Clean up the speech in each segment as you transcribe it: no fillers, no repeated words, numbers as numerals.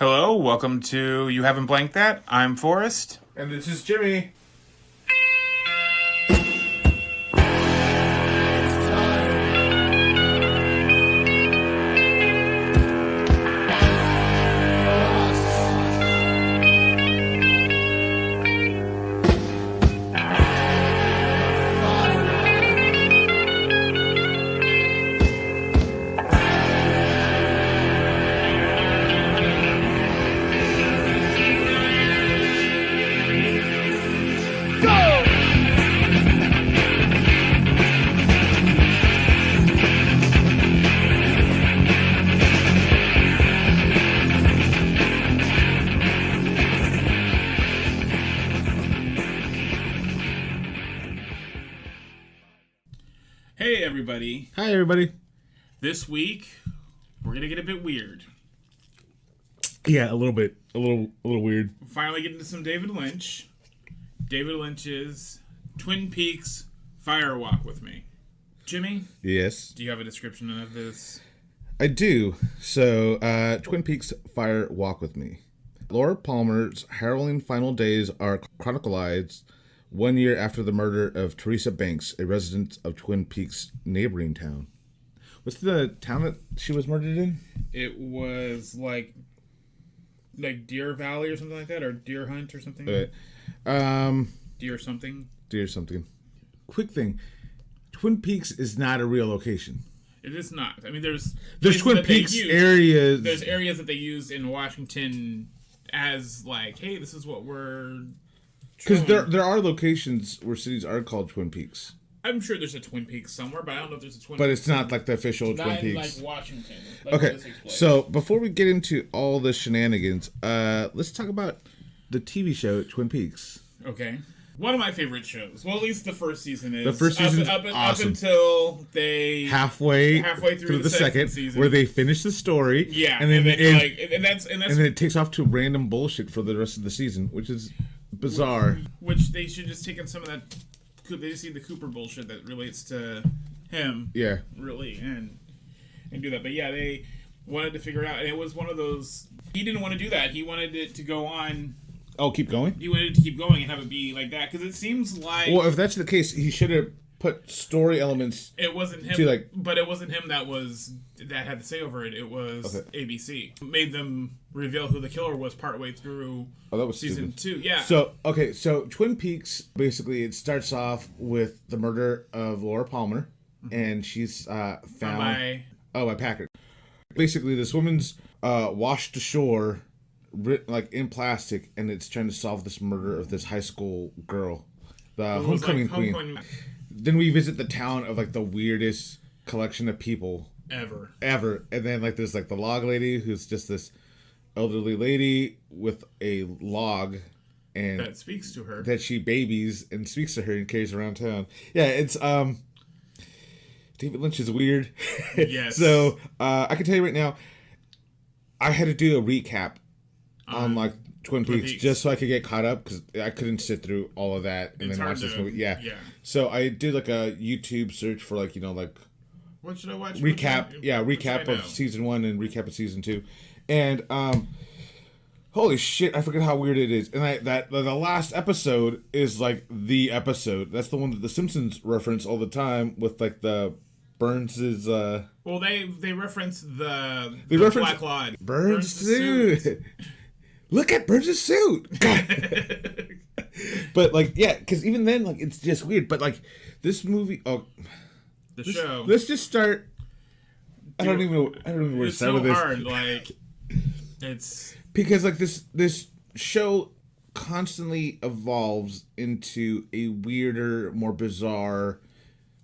Hello, welcome to You Haven't Blanked That. I'm Forrest. And this is Jimmy. Hey everybody. Hi everybody. This week, we're going to get a bit weird. Yeah, a little bit. A little weird. We're finally getting to some David Lynch. David Lynch's Twin Peaks Fire Walk with Me. Jimmy? Yes. Do you have a description of this? I do. So, Twin Peaks Fire Walk with Me. Laura Palmer's harrowing final days are chronicled 1 year after the murder of Teresa Banks, a resident of Twin Peaks' neighboring town. What's the town that she was murdered in? It was like Deer Valley or something like that, or Deer Hunt or something. Deer something. Deer something. Quick thing. Twin Peaks is not a real location. It is not. I mean, there's Twin Peaks areas. There's areas that they use in Washington as like, hey, this is what we're... Because there are locations where cities are called Twin Peaks. I'm sure there's a Twin Peaks somewhere, but I don't know if there's a Twin Peaks. But it's not like the official not Twin in, Peaks. like Washington. Like Okay, so before we get into all the shenanigans, let's talk about the TV show Twin Peaks. Okay. One of my favorite shows. Well, at least the first season is. The first season is awesome. Up until they... Halfway through the second season. Where they finish the story. Yeah. And then it takes off to random bullshit for the rest of the season, which is bizarre. Which they should just take in some of that... They just need the Cooper bullshit that relates to him. Yeah. Really. And do that. But yeah, they wanted to figure it out. And it was one of those... He didn't want to do that. He wanted it to go on... Oh, keep going? He wanted it to keep going and have it be like that. Because it seems like... Well, if that's the case, he should have put story elements... It wasn't him, but it wasn't him that had to say over it. It was ABC. Made them reveal who the killer was partway through season 2. Yeah. So Twin Peaks, basically, it starts off with the murder of Laura Palmer, and she's found... by Packard. Basically, this woman's washed ashore... like in plastic, and it's trying to solve this murder of this high school girl, the homecoming queen. Then we visit the town of like the weirdest collection of people ever, and then like there's like the log lady who's just this elderly lady with a log, and that speaks to her, that she babies and speaks to her and carries around town. Yeah, it's David Lynch is weird. Yes. So I can tell you right now, I had to do a recap on like Twin Peaks just so I could get caught up, because I couldn't sit through all of that and then watch this movie. Yeah. So I did like a YouTube search for like, like what should I watch? Recap of season 1 and recap of season 2. And holy shit, I forget how weird it is. And the last episode is like the episode. That's the one that the Simpsons reference all the time with like the Burns's well, they reference the Black Lodge. Burns suit. Look at Burns' suit. But like, yeah, because even then, like, it's just weird. But like, this movie, show. Let's just start. I don't even know where to start with this. It's so hard, like, it's because like this show constantly evolves into a weirder, more bizarre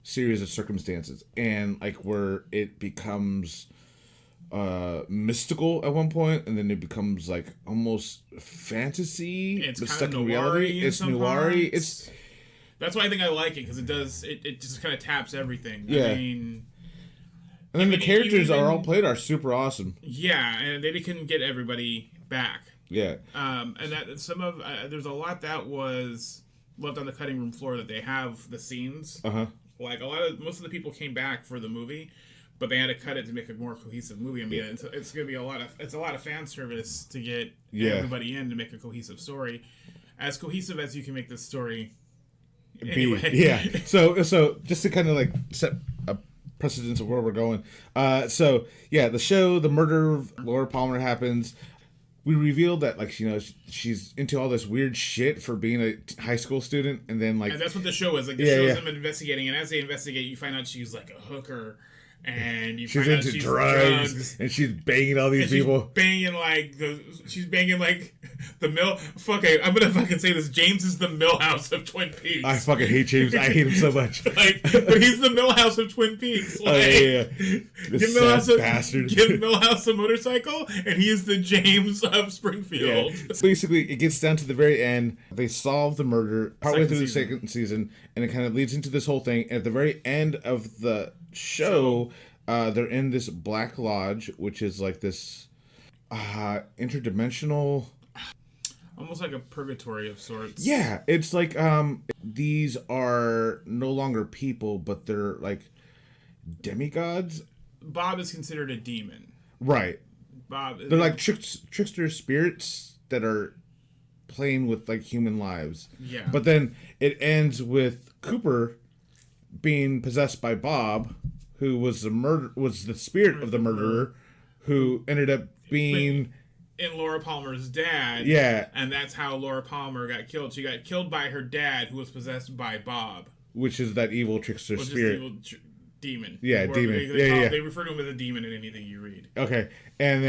series of circumstances, and like where it becomes mystical at one point, and then it becomes like almost fantasy. It's but kind stuck of in reality. It's noir. It's that's why I think I like it, because it just kind of taps everything. Yeah. I mean, and then the characters are all played are super awesome. Yeah, and they couldn't get everybody back. Yeah. And that some of there's a lot that was left on the cutting room floor that they have the scenes. Uh-huh. Like most of the people came back for the movie, but they had to cut it to make a more cohesive movie. I mean, it's going to be a lot of fan service to get everybody in to make a cohesive story, as cohesive as you can make this story. Anyway. Yeah. So just to kind of like set a precedence of where we're going. The show, the murder of Laura Palmer happens. We revealed that, like, you know, she's into all this weird shit for being a high school student, and then, like... And that's what the show is. Like, the show is them investigating, and as they investigate, you find out she's, like, a hooker, and you find out she's drugs, and she's banging all these people. She's banging, like, the mill... Fuck, I'm gonna fucking say this. James is the Milhouse of Twin Peaks. I fucking hate James. I hate him so much. Like, but he's the Milhouse of Twin Peaks. Like, This sad bastard. Give Milhouse a motorcycle, and he is the James of Springfield. Yeah. Basically, it gets down to the very end. They solve the murder partway through the second season, and it kind of leads into this whole thing. And at the very end of the show, they're in this Black Lodge, which is like this interdimensional... Almost like a purgatory of sorts. Yeah, it's like these are no longer people, but they're like demigods. Bob is considered a demon. Right. They're like trickster spirits that are playing with like human lives. Yeah. But then it ends with Cooper being possessed by Bob, who was the spirit of the murderer, who ended up being... in Laura Palmer's dad. Yeah. And that's how Laura Palmer got killed. She got killed by her dad, who was possessed by Bob. Which is that evil trickster spirit. Demon. Yeah, demon. They refer to him as a demon in anything you read. Okay. And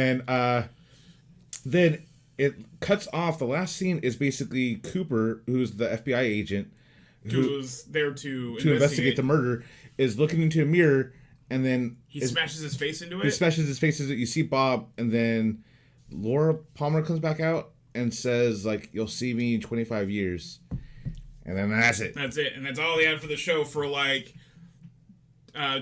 then it cuts off. The last scene is basically Cooper, who's the FBI agent. Who's there to investigate the murder, is looking into a mirror, and then... He smashes his face into it? He smashes his face into it. You see Bob, and then... Laura Palmer comes back out and says, like, you'll see me in 25 years. And then that's it. That's it. And that's all they had for the show for, like,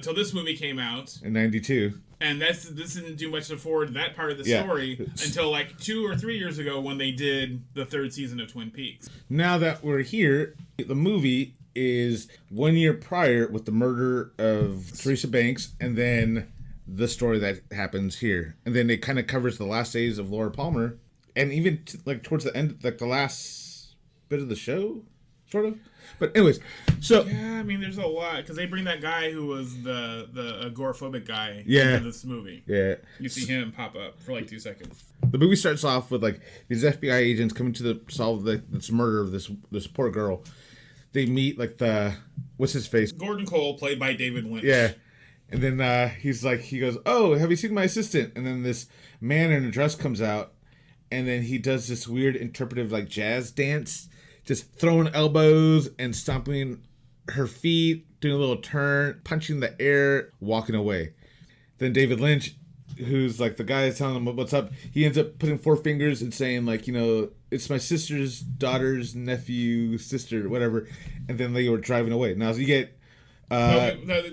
till this movie came out. In 92. And this didn't do much to forward that part of the story until, like, 2 or 3 years ago when they did the 3rd season of Twin Peaks. Now that we're here, the movie is 1 year prior with the murder of Teresa Banks, and then... the story that happens here, and then it kind of covers the last days of Laura Palmer, and even like towards the end, like the last bit of the show, sort of. But anyways, so yeah, I mean, there's a lot because they bring that guy who was the agoraphobic guy into this movie. Yeah, you see him pop up for like 2 seconds. The movie starts off with like these FBI agents coming to solve this murder of this poor girl. They meet like what's his face? Gordon Cole, played by David Lynch. Yeah. And then he goes, oh, have you seen my assistant? And then this man in a dress comes out, and then he does this weird interpretive like jazz dance, just throwing elbows and stomping her feet, doing a little turn, punching the air, walking away. Then David Lynch, who's like the guy that's telling him what's up, he ends up putting 4 fingers and saying like, you know, it's my sister's daughter's nephew, sister, whatever. And then they were driving away. Now so you get...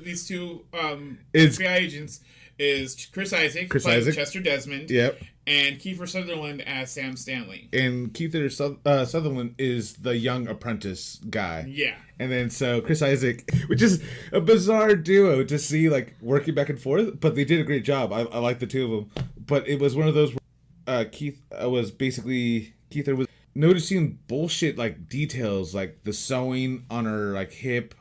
these two FBI agents is Chris Isaac, Chester Desmond, and Kiefer Sutherland as Sam Stanley. And Kiefer Sutherland is the young apprentice guy. Yeah. And then so Chris Isaac, which is a bizarre duo to see like working back and forth, but they did a great job. I like the two of them. But it was one of those where Kiefer was noticing bullshit like details, like the sewing on her like hip.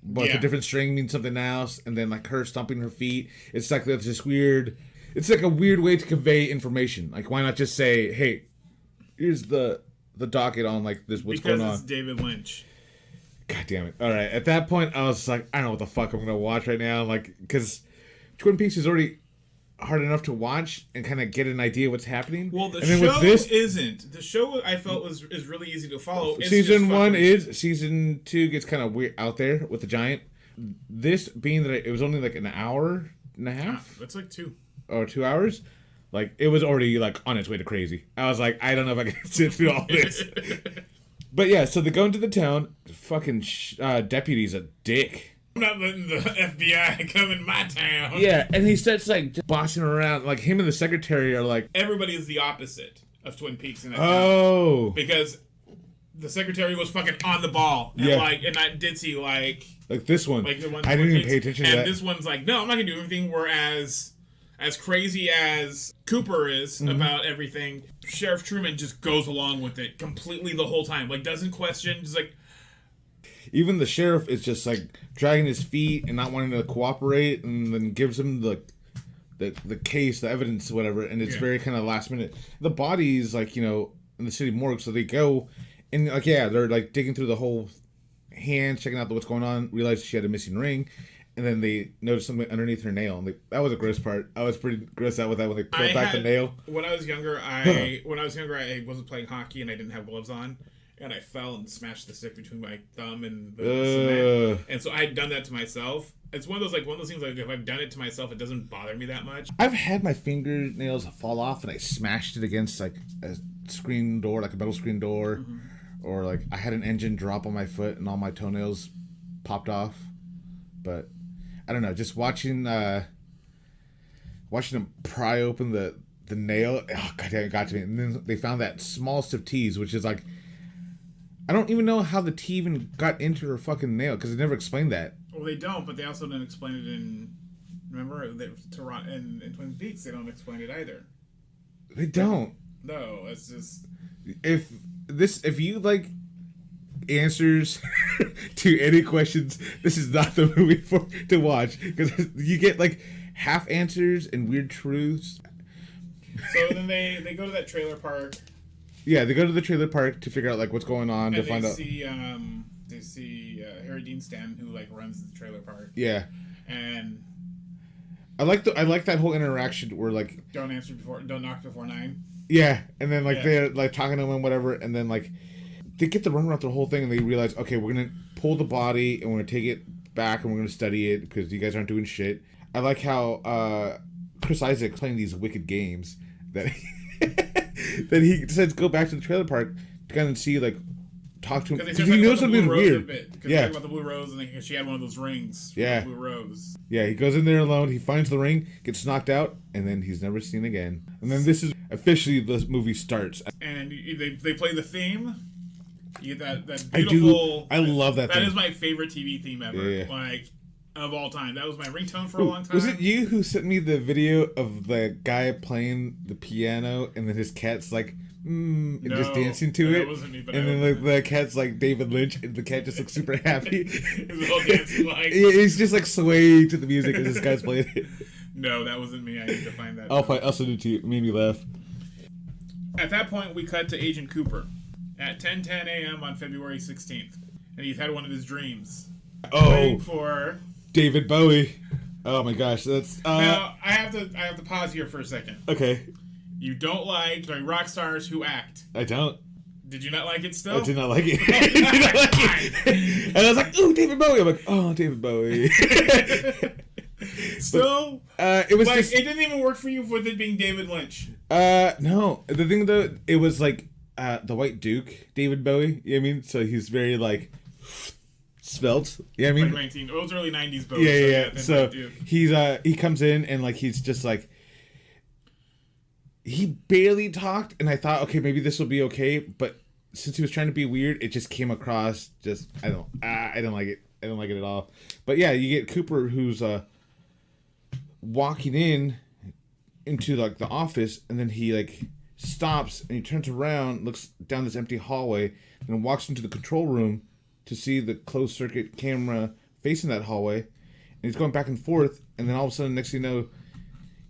But a different string means something else, and then like her stomping her feet. It's like that's this weird. It's like a weird way to convey information. Like, why not just say, "Hey, here's the docket on like this. What's going on?" Because it's David Lynch. God damn it! All right, at that point, I was like, I don't know what the fuck I'm gonna watch right now. Like, because Twin Peaks is already hard enough to watch and kind of get an idea what's happening. Well, the show isn't. The show I felt is really easy to follow. Season 1 is. Season 2 gets kind of weird out there with the giant. This being that it was only like an hour and a half. That's like 2. Or 2 hours. Like, it was already like on its way to crazy. I was like, I don't know if I can sit through all this. But yeah, so they go into the town. Fucking deputy's a dick. I'm not letting the FBI come in my town. Yeah, and he starts like just bossing around. Like him and the secretary are like... Everybody is the opposite of Twin Peaks in that town. Because the secretary was fucking on the ball. And and I did see like... Like this one, like the one I didn't even pay attention to that. And this one's like, no, I'm not gonna do everything. Whereas, as crazy as Cooper is about everything, Sheriff Truman just goes along with it completely the whole time. Like, doesn't question. Just like, even the sheriff is just like dragging his feet and not wanting to cooperate, and then gives him the case, the evidence, whatever. And it's very kind of last minute. The body's like, you know, in the city morgue, so they go and like they're like digging through the whole hand, checking out what's going on. Realize she had a missing ring. And then they noticed something underneath her nail. And that was a gross part. I was pretty grossed out with that when they pulled back the nail. When I was younger, I wasn't playing hockey and I didn't have gloves on, and I fell and smashed the stick between my thumb and the cement. And so I had done that to myself. It's one of those things like if I've done it to myself, it doesn't bother me that much. I've had my fingernails fall off and I smashed it against like a screen door, like a metal screen door, or like I had an engine drop on my foot and all my toenails popped off. But I don't know, just watching them pry open the nail, oh god damn, it got to me. And then they found that smallest of teas, which is like, I don't even know how the tea even got into her fucking nail, because they never explained that. Well, they don't, but they also didn't explain it in, remember, Toronto in Twin Peaks, they don't explain it either. They don't. No, it's just... If you like answers to any questions, this is not the movie to watch, because you get like half answers and weird truths. So then they go to that trailer park. Yeah, they go to the trailer park to figure out like what's going on, and to find out. They see Harry Dean Stanton, who like runs the trailer park. Yeah, and I like that whole interaction where like don't knock before 9. Yeah, and then like they're like talking to him and whatever, and then like they get the runaround the whole thing, and they realize, okay, we're gonna pull the body and we're gonna take it back and we're gonna study it because you guys aren't doing shit. I like how Chris Isaac's playing these wicked games that that he decides to go back to the trailer park to kind of see, like, talk to him because he knows something weird. Yeah, about the blue rose, and she had one of those rings. Yeah, blue rose. Yeah, he goes in there alone. He finds the ring, gets knocked out, and then he's never seen again. And then this is officially the movie starts. And they play the theme. You get that beautiful. I love that. That is my favorite TV theme ever. Yeah. Like, of all time. That was my ringtone for a long time. Was it you who sent me the video of the guy playing the piano and then his cat's like, and just dancing to it? Wasn't me, but and then the cat's like David Lynch and the cat just looks super happy. He's all dancing like. He's just like swaying to the music as this guy's playing it. No, that wasn't me. I need to find that. I'll send it to you. It made me laugh. At that point, we cut to Agent Cooper at 10:10 a.m. on February 16th. And he's had one of his dreams. Waiting for David Bowie. Oh my gosh, that's now I have to pause here for a second. Okay. You don't like rock stars who act. I don't. Did you not like it still? I did not like it. And I was like, "Ooh, David Bowie." I'm like, "Oh, David Bowie." Still, it was like, it didn't even work for you with it being David Lynch. No. The thing though, it was like the White Duke, David Bowie. You know what I mean? So he's very like svelte. Yeah, you know what I mean, it was early 90s Bowie. Yeah. So he comes in and like he's just like he barely talked, and I thought, okay, maybe this will be okay, but since he was trying to be weird, it just came across just I don't like it. I don't like it at all. But yeah, you get Cooper who's walking into like the office, and then he like stops and he turns around, looks down this empty hallway, and then walks into the control room to see the closed circuit camera facing that hallway, and he's going back and forth, and then all of a sudden, next thing you know,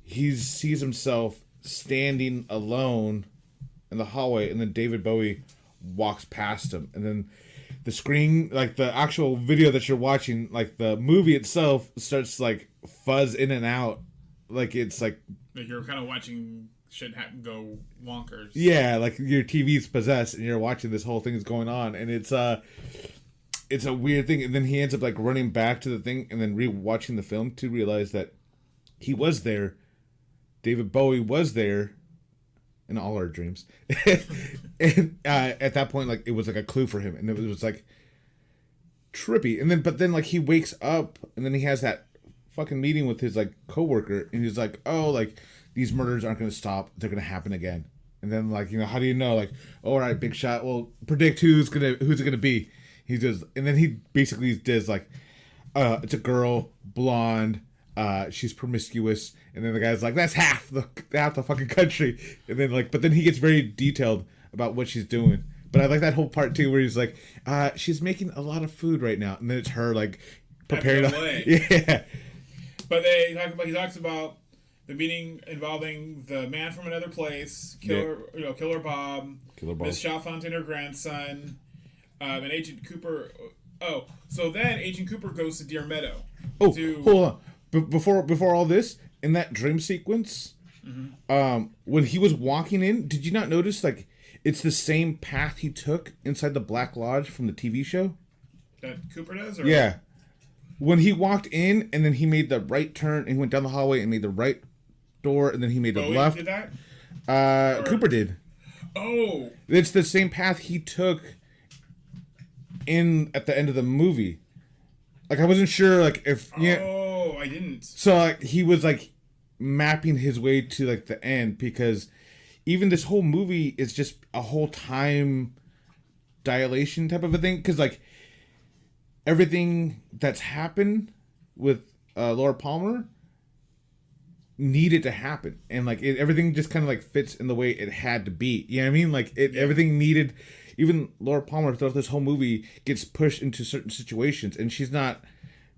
he sees himself standing alone in the hallway, and then David Bowie walks past him, and then the screen, like the actual video that you're watching, like the movie itself starts like fuzz in and out, like it's like you're kind of watching shit go wonkers. Yeah, like your TV's possessed and you're watching this whole thing is going on, and it's a weird thing. And then he ends up like running back to the thing and then re-watching the film to realize that he was there. David Bowie was there in all our dreams. And at that point, like, it was like a clue for him, and it was like trippy. And then but then like he wakes up and then he has that fucking meeting with his like coworker, and he's like, oh, like these murders aren't going to stop, they're going to happen again. And then like, you know, how do you know? Like, all right, big shot, well, predict who's it gonna be. He does, and then he basically does like, It's a girl, blonde. She's promiscuous, and then the guy's like, "That's half the fucking country." And then but then he gets very detailed about what she's doing. But I like that whole part too, where he's like, "She's making a lot of food right now," and then it's her preparing. Yeah. But he talks about the meeting involving the man from another place, Killer Bob, Miss Chalfont and her grandson, and Agent Cooper. Oh, so then Agent Cooper goes to Deer Meadow. Oh, hold on. Before all this, in that dream sequence, when he was walking in, did you not notice it's the same path he took inside the Black Lodge from the TV show? That Cooper does? Or? Yeah. When he walked in and then he made the right turn and he went down the hallway and made the right door and then he made the left. Did that? Cooper did. Oh. It's the same path he took at the end of the movie. I wasn't sure if Oh, I didn't. So he was mapping his way to the end, because even this whole movie is just a whole time dilation type of a thing, because everything that's happened with Laura Palmer needed to happen, and everything just kind of fits in the way it had to be. You know what I mean? Everything needed. Even Laura Palmer throughout this whole movie gets pushed into certain situations, and she's not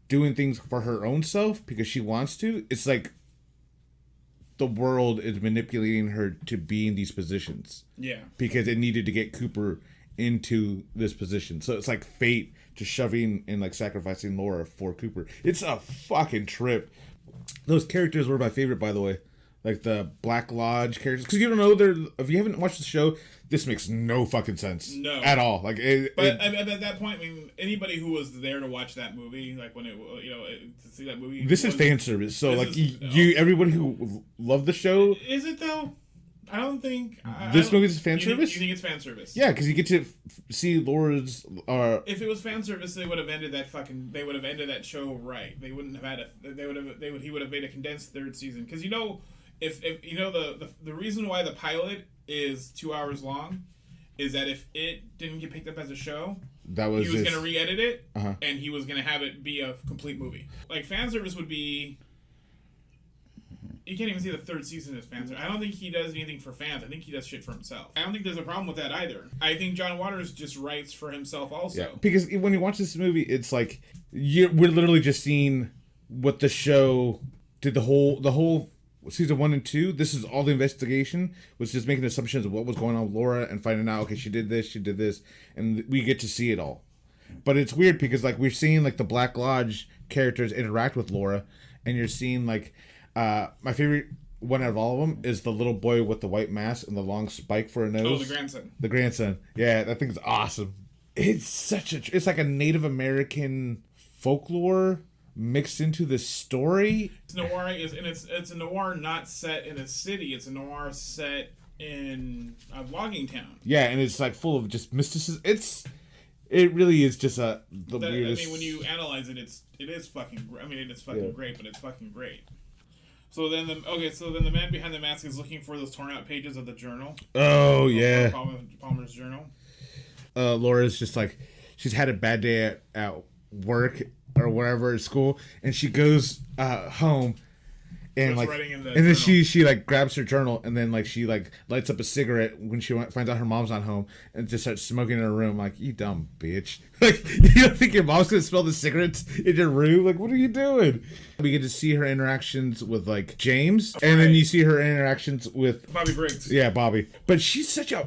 doing things for her own self because she wants to. It's the world is manipulating her to be in these positions. Yeah. Because it needed to get Cooper into this position. So it's fate just shoving and sacrificing Laura for Cooper. It's a fucking trip. Those characters were my favorite, by the way. The Black Lodge characters. Because you don't know, if you haven't watched the show, this makes no fucking sense. No. At all. At that point, anybody who was there to watch that movie, when to see that movie. This is fan service. So, everybody who loved the show. Is it, though? I don't think. This movie is fan service? You think it's fan service? Yeah, because you get to see Laura's. If it was fan service, they would have ended They would have ended that show right. They wouldn't have had He would have made a condensed third season. Because If the reason why the pilot is 2 hours long is that if it didn't get picked up as a show, he was going to re-edit it, and he was going to have it be a complete movie. Fan service would be. You can't even see the third season as fan service. I don't think he does anything for fans. I think he does shit for himself. I don't think there's a problem with that either. I think John Waters just writes for himself also. Yeah, because when you watch this movie, it's we're literally just seeing what the show did. The whole season 1 and 2, this is all the investigation, was just making assumptions of what was going on with Laura and finding out, okay, she did this, and we get to see it all. But it's weird because we're seeing the Black Lodge characters interact with Laura, and you're seeing my favorite one out of all of them is the little boy with the white mask and the long spike for a nose. Oh, the grandson. The grandson. Yeah, that thing's awesome. It's it's a Native American folklore mixed into this story. It's noir it's a noir not set in a city. It's a noir set in a logging town. Yeah, and it's full of just mysticism. It really is just weirdest. When you analyze it, it is fucking. It is fucking great, but it's fucking great. So then the man behind the mask is looking for those torn out pages of the journal. Oh yeah, Palmer's journal. Laura's just she's had a bad day at work or wherever at school, and she goes home and and then she grabs her journal, and then she lights up a cigarette when she finds out her mom's not home, and just starts smoking in her room. You dumb bitch. You don't think your mom's gonna smell the cigarettes in your room? What are you doing? We get to see her interactions with James, and then you see her interactions with Bobby Briggs. Yeah, Bobby. But she's such a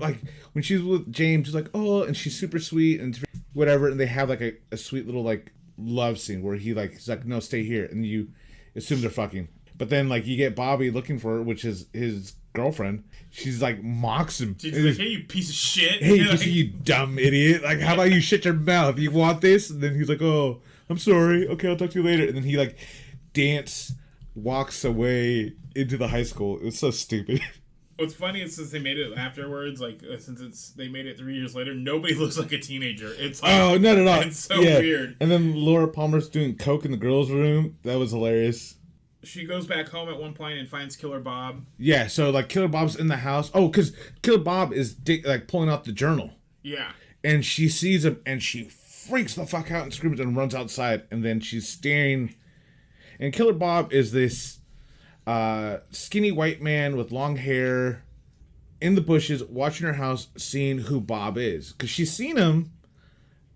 when she's with James, she's oh, and she's super sweet and whatever, and they have a sweet little love scene where he's no, stay here, and you assume they're fucking. But then you get Bobby looking for her, which is his girlfriend. She's mocks him. She's hey, you piece of shit. Hey, you dumb idiot. How about you shut your mouth? You want this? And then he's oh, I'm sorry. Okay, I'll talk to you later. And then he walks away into the high school. It was so stupid. What's funny is since they made it afterwards, they made it 3 years later, nobody looks like a teenager. It's oh, not at all. It's so weird. And then Laura Palmer's doing coke in the girls' room. That was hilarious. She goes back home at one point and finds Killer Bob. Yeah, so Killer Bob's in the house. Oh, because Killer Bob is pulling out the journal. Yeah. And she sees him and she freaks the fuck out and screams and runs outside. And then she's staring. And Killer Bob is this skinny white man with long hair in the bushes watching her house, seeing who Bob is. Because she's seen him,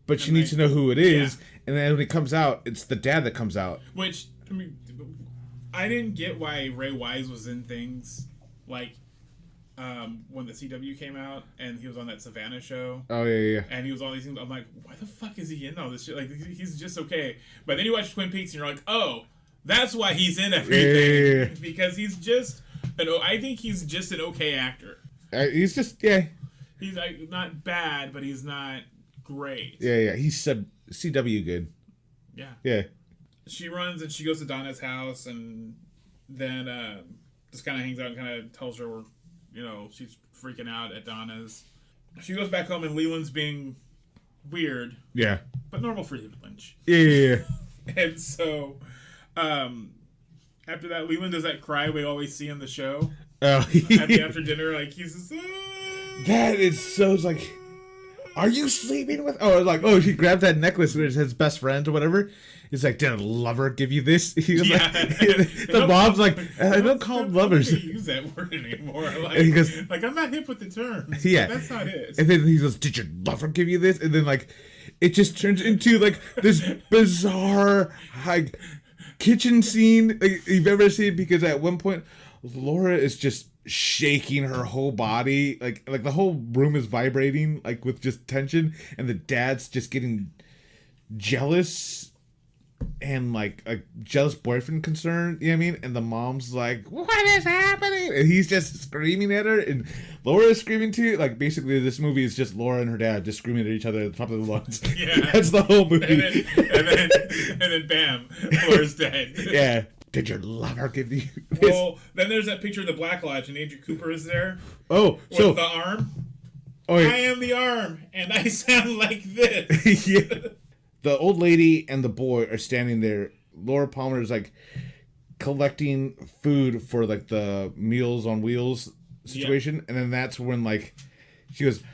but she needs to know who it is. Yeah. And then when he comes out, it's the dad that comes out. Which, I mean, I didn't get why Ray Wise was in things like when the CW came out and he was on that Savannah show. Oh, yeah. And he was all these things. I'm like, why the fuck is he in all this shit? Like, he's just okay. But then you watch Twin Peaks and you're like, oh, that's why he's in everything. Yeah. Because he's just, I think he's just an okay actor. He's just, yeah. He's like, not bad, but he's not great. Yeah. He's CW good. Yeah. She runs and she goes to Donna's house and then just kind of hangs out and kind of tells her, she's freaking out at Donna's. She goes back home and Leland's being weird. Yeah. But normal for David Lynch. Yeah. And so, after that, Leland does that cry we always see in the show. Oh. After dinner, like, he's just... That is so, it's like... Are you sleeping with... Oh, like, she grabbed that necklace with his best friend or whatever. He's like, did a lover give you this? He was like, the mom's like, I don't call them lovers. I don't use that word anymore. Like, and he goes, I'm not hip with the term. Yeah. That's not it. And then he goes, did your lover give you this? And then, like, it just turns into, like, this bizarre, like, kitchen scene like, you've ever seen. Because at one point, Laura is just shaking her whole body. Like the whole room is vibrating, like, with just tension. And the dad's just getting jealous. And, like, a jealous boyfriend concern, you know what I mean? And the mom's like, what is happening? And he's just screaming at her. And Laura is screaming too. Like, basically, this movie is just Laura and her dad just screaming at each other at the top of their lungs. Yeah. That's the whole movie. And then bam, Laura's dead. Yeah. Did your lover give you this? Well, then there's that picture of the Black Lodge, and Andrew Cooper is there. Oh, with the arm. Oh, yeah. I am the arm, and I sound like this. Yeah. The old lady and the boy are standing there. Laura Palmer is, like, collecting food for, like, the Meals on Wheels situation. Yeah. And then that's when, like, she goes,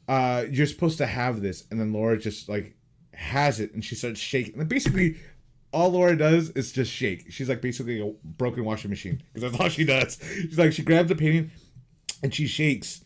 you're supposed to have this. And then Laura just, like, has it. And she starts shaking. And basically, all Laura does is just shake. She's, like, basically a broken washing machine. Because that's all she does. She's like, she grabs the painting and she shakes.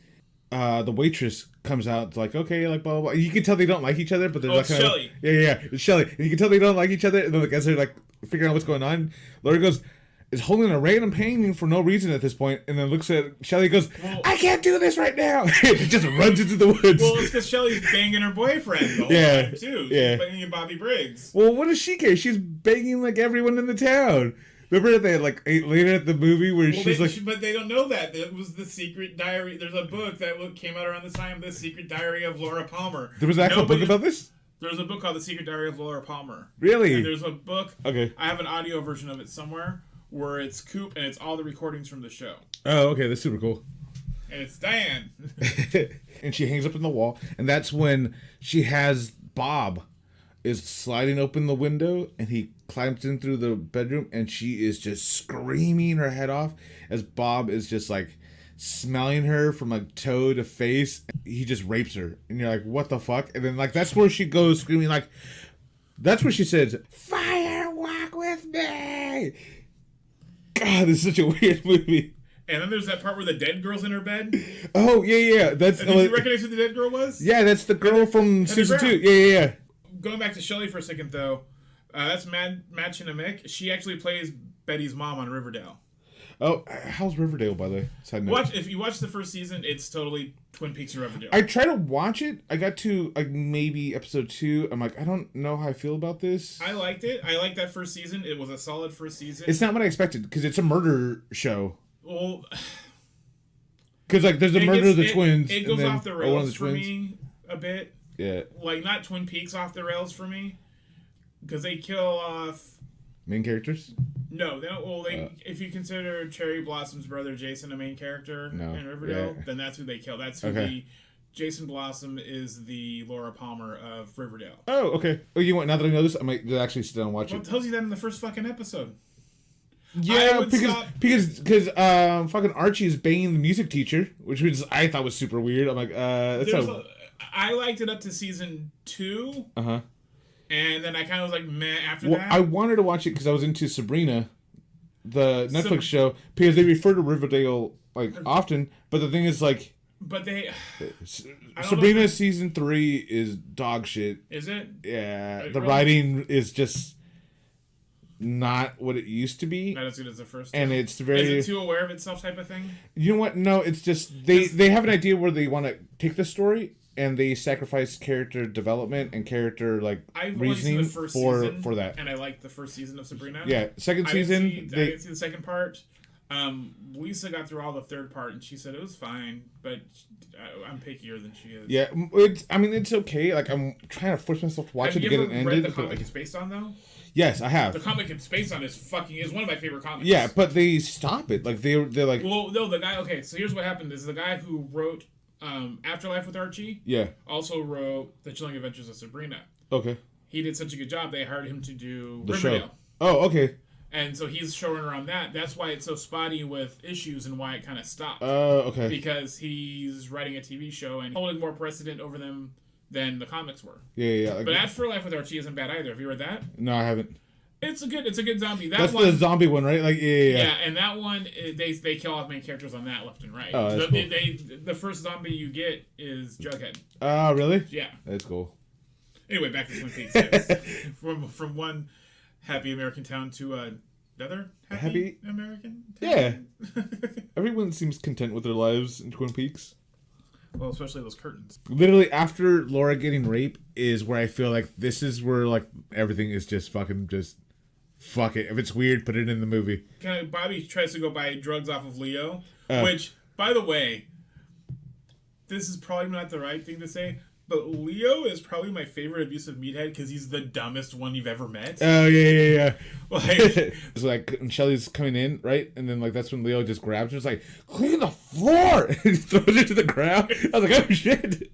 The waitress comes out like, okay, like, blah, blah, blah. You can tell they don't like each other, but they're like kind Shelly. of... Yeah, it's Shelly. And you can tell they don't like each other, and then, like, as they're, like, figuring out what's going on, Laura is holding a random painting for no reason at this point, and then looks at Shelly and goes, I can't do this right now! She just runs into the woods. Well, it's because Shelly's banging her boyfriend the whole time, too. She's banging Bobby Briggs. Well, what does she care? She's banging, like, everyone in the town. Remember that, like, later at the movie where she's like... But they don't know that. It was The Secret Diary. There's a book that came out around this time, The Secret Diary of Laura Palmer. There was an actual book about this? There's a book called The Secret Diary of Laura Palmer. Really? And there's a book... Okay. I have an audio version of it somewhere where it's Coop and it's all the recordings from the show. Oh, okay. That's super cool. And it's Diane. And she hangs up in the wall. And that's when she has Bob is sliding open the window, and he climbs in through the bedroom, and she is just screaming her head off as Bob is just, like, smelling her from, like, toe to face. He just rapes her, and you're like, what the fuck? And then, like, that's where she goes screaming, like, that's where she says, fire, walk with me! God, this is such a weird movie. And then there's that part where the dead girl's in her bed. Oh, yeah. Did you recognize who the dead girl was? Yeah, that's the girl from season 2. Yeah. Going back to Shelley for a second, though, that's Mad Chinamick. She actually plays Betty's mom on Riverdale. Oh, how's Riverdale, by the way? If you watch the first season, it's totally Twin Peaks and Riverdale. I try to watch it. I got to, like, maybe episode 2. I'm like, I don't know how I feel about this. I liked it. I liked that first season. It was a solid first season. It's not what I expected, because it's a murder show. Well... Because, like, there's the murder of the twins. It goes off the rails for me a bit. Yeah. Like, not Twin Peaks off the rails for me. Because they kill off... Main characters? No. They don't, well, if you consider Cherry Blossom's brother Jason a main character in Riverdale, then that's who they kill. That's who Jason Blossom is the Laura Palmer of Riverdale. Oh, okay. Oh, you want, now that I know this, I might actually sit down and watch it. Well, it tells you that in the first fucking episode. Yeah, because fucking Archie is banging the music teacher, which I thought was super weird. I'm like, that's I liked it up to season 2. Uh-huh. And then I kind of was like, meh, after well, that. I wanted to watch it because I was into Sabrina, the Netflix show, because they refer to Riverdale, like, often, but the thing is, like... But they... Sabrina season 3 is dog shit. Is it? Yeah. The writing is just not what it used to be. Not as good as the first and one. It's very... Is it too aware of itself type of thing? You know what? No, it's just... They have an idea where they want to take the story, and they sacrifice character development and character, like, reasoning for that. And I liked the first season of Sabrina. Yeah. Second season... I didn't see the second part. Lisa got through all the third part, and she said it was fine, but I'm pickier than she is. Yeah, it's okay. Like, I'm trying to force myself to watch it to get it ended. Have you ever read the comic it's based on, though? Yes, I have. The comic it's based on is one of my favorite comics. Yeah, but they stop it. Like, they're like... Well, no, the guy... Okay, so here's what happened. Is the guy who wrote Afterlife with Archie... Yeah. Also wrote The Chilling Adventures of Sabrina. Okay. He did such a good job, they hired him to do the Riverdale. Show. Oh, okay. And so he's showrunner on that. That's why it's so spotty with issues and why it kind of stopped. Oh, okay. Because he's writing a TV show and holding more precedent over them than the comics were. Yeah. Like, but Afterlife with Archie isn't bad either. Have you read that? No, I haven't. It's a good zombie. That's one, the zombie one, right? Like, yeah. Yeah, and that one, they kill off main characters on that left and right. Oh, that's cool. The first zombie you get is Jughead. Oh, really? Yeah. That's cool. Anyway, back to Twin Peaks. Yes. From one happy American town to another happy American town. Yeah. Everyone seems content with their lives in Twin Peaks. Well, especially those curtains. Literally, after Laura getting raped is where I feel like this is where, like, everything is just fucking just... Fuck it. If it's weird, put it in the movie. Bobby tries to go buy drugs off of Leo, which, by the way, this is probably not the right thing to say, but Leo is probably my favorite abusive meathead because he's the dumbest one you've ever met. Oh, yeah. Like, it's like, when Shelly's coming in, right? And then, like, that's when Leo just grabs her. It's like, clean the floor! And he throws it to the ground. I was like, oh, shit.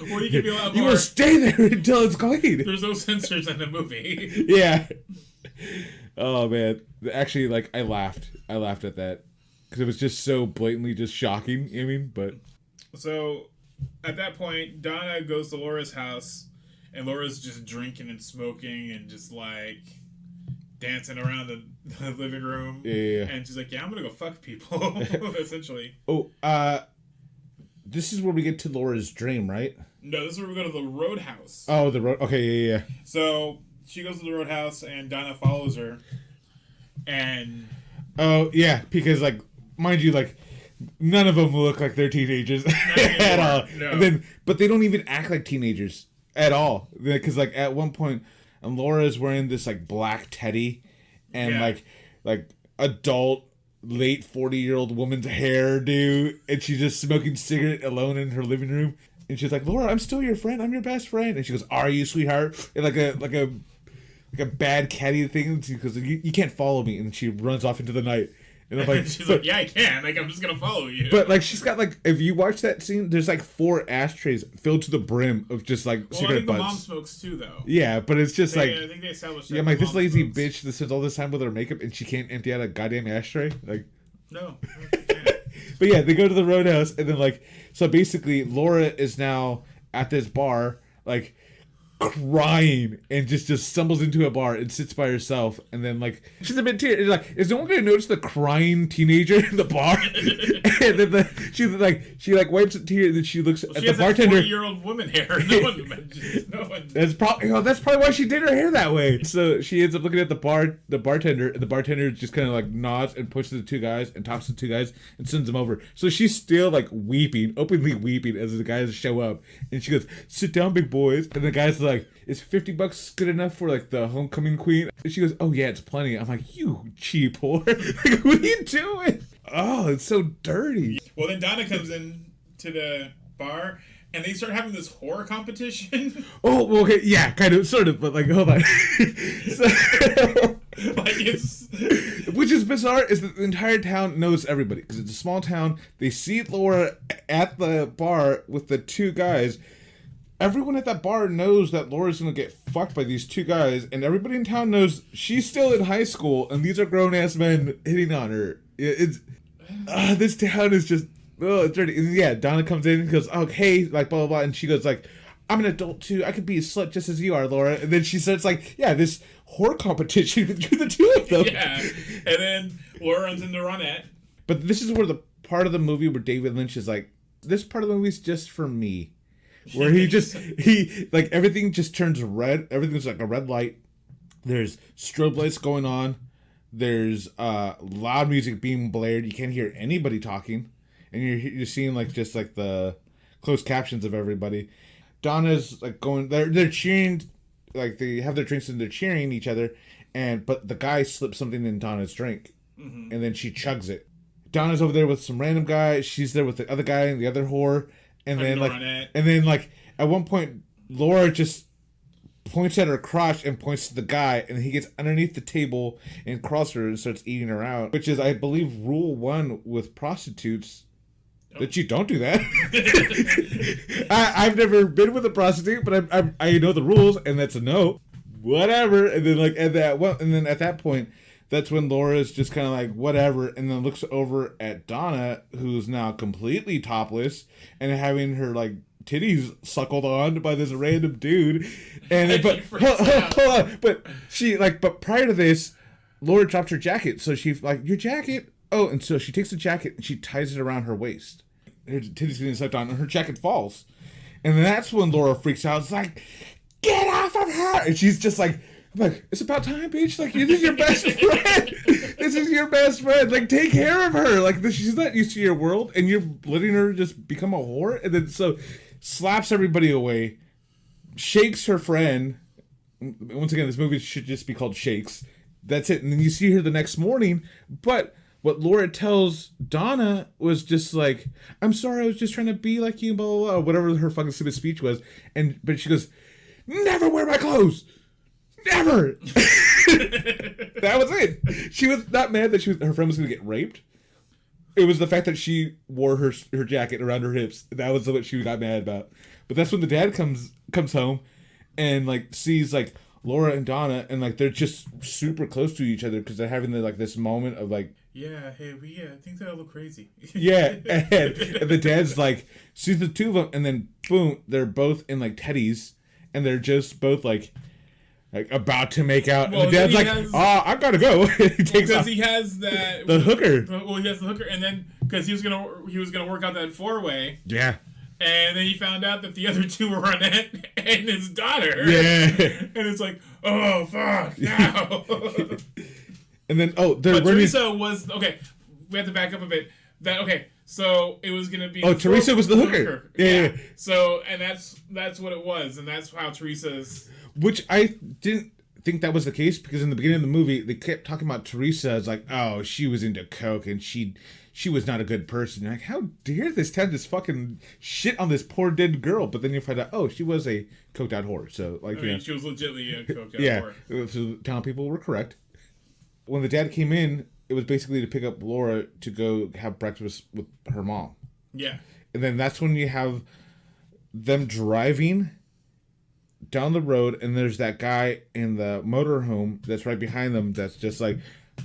Well, you can be a lot more... You will stay there until it's clean. There's no censors in the movie. Yeah. Oh, man. Actually, like, I laughed. I laughed at that. Because it was just so blatantly just shocking, I mean, but... So... At that point, Donna goes to Laura's house, and Laura's just drinking and smoking and just, like, dancing around the living room. Yeah. And she's like, yeah, I'm gonna go fuck people, essentially. Oh, this is where we get to Laura's dream, right? No, this is where we go to the Roadhouse. Oh, the road. Okay, yeah. So, she goes to the Roadhouse, and Donna follows her, and... Oh, yeah, because, like, mind you, like... None of them look like they're teenagers at all. No. But they don't even act like teenagers at all. Because, like, at one point, and Laura's wearing this, like, black teddy and, like adult, late 40-year-old woman's hairdo. And she's just smoking cigarette alone in her living room. And she's like, Laura, I'm still your friend. I'm your best friend. And she goes, are you, sweetheart? And like a bad catty thing. She goes, you can't follow me. And she runs off into the night. And I'm like, she's like, yeah, I can. Like, I'm just gonna follow you. But like, she's got like, if you watch that scene, there's like 4 ashtrays filled to the brim of just like cigarette butts. The mom smokes too, though. Yeah, but it's just I think they established. Yeah, I'm like, this lazy bitch that spends all this time with her makeup and she can't empty out a goddamn ashtray. Like, no. But yeah, they go to the Roadhouse and then like, so basically, Laura is now at this bar, like, crying and just stumbles into a bar and sits by herself and then like she's a bit teary like is no one gonna notice the crying teenager in the bar and then she wipes a tear and then she looks at the bartender. 40-year-old woman hair. No one. That's probably why she did her hair that way. So she ends up looking at the bartender and the bartender just kind of like nods and pushes the 2 guys and talks to the 2 guys and sends them over. So she's still like openly weeping as the guys show up and she goes, sit down big boys, and the guys like, is $50 good enough for like the homecoming queen? And she goes, oh yeah, it's plenty. I'm like, you cheap whore. Like, what are you doing? Oh, it's so dirty. Well, then Donna comes in to the bar and they start having this horror competition. Oh, well, okay, yeah, kind of, sort of, but like, hold on. Which is bizarre is that the entire town knows everybody because it's a small town. They see Laura at the bar with the 2 guys. Everyone at that bar knows that Laura's gonna get fucked by these 2 guys, and everybody in town knows she's still in high school, and these are grown-ass men hitting on her. It's this town is just, it's dirty. And yeah, Donna comes in and goes, oh, hey, like, blah, blah, blah, and she goes, like, I'm an adult too. I could be a slut just as you are, Laura. And then she starts like, yeah, this whore competition between the two of them. Yeah. And then Laura runs into Ronette. But this is where the part of the movie where David Lynch is like, this part of the movie is just for me. Where he like, everything just turns red. Everything's like a red light. There's strobe lights going on. There's loud music being blared. You can't hear anybody talking. And you're seeing like just like the closed captions of everybody. Donna's like going, they're cheering, like they have their drinks and they're cheering each other. But the guy slips something in Donna's drink. Mm-hmm. And then she chugs it. Donna's over there with some random guy. She's there with the other guy and the other whore. And then at one point, Laura just points at her crotch and points to the guy, and he gets underneath the table and crawls her and starts eating her out. Which is, I believe, rule 1 with prostitutes. That you don't do that. I've never been with a prostitute, but I know the rules, and that's a no. Whatever. And then at that point, that's when Laura's just kind of like, whatever, and then looks over at Donna, who's now completely topless and having her like titties suckled on by this random dude. And hold on, but prior to this, Laura dropped her jacket, so she's like, your jacket. Oh, and so she takes the jacket and she ties it around her waist. Her titties getting sucked on, and her jacket falls. And then that's when Laura freaks out. It's like, get off of her! And she's just like, it's about time, bitch. Like, this is your best friend. This is your best friend. Like, take care of her. Like, she's not used to your world, and you're letting her just become a whore. And then so slaps everybody away, shakes her friend. Once again, this movie should just be called Shakes. That's it. And then you see her the next morning, but what Laura tells Donna was just like, I'm sorry, I was just trying to be like you, blah, blah, blah, whatever her fucking stupid speech was. But she goes, never wear my clothes. Never. That was it. She was not mad that her friend was going to get raped. It was the fact that she wore her jacket around her hips. That was what she got mad about. But that's when the dad comes home and like sees like Laura and Donna, and like they're just super close to each other because they're having this moment of like, yeah, hey, I think that'll look crazy. Yeah, and the dad's like, sees the two of them, and then boom, they're both in like teddies, and they're just both like about to make out. Well, and the dad's like, I gotta go. He has that the hooker. Well, he has the hooker, and then because he was gonna work out that 4-way. Yeah. And then he found out that the other two were Ronette and his daughter. Yeah. And it's like, oh fuck, now. And then Teresa was okay. We have to back up a bit. So it was gonna be. Oh, Teresa was the hooker. Yeah. So and that's what it was, and that's how Teresa's. Which I didn't think that was the case, because in the beginning of the movie they kept talking about Teresa as like, oh, she was into coke and she was not a good person. You're like, how dare this town just fucking shit on this poor dead girl? But then you find out, oh, she was a coked out whore. So like, she was legitimately a coked out whore. Yeah, so town people were correct. When the dad came in, it was basically to pick up Laura to go have breakfast with her mom. Yeah. And then that's when you have them driving down the road, and there's that guy in the motorhome that's right behind them that's just like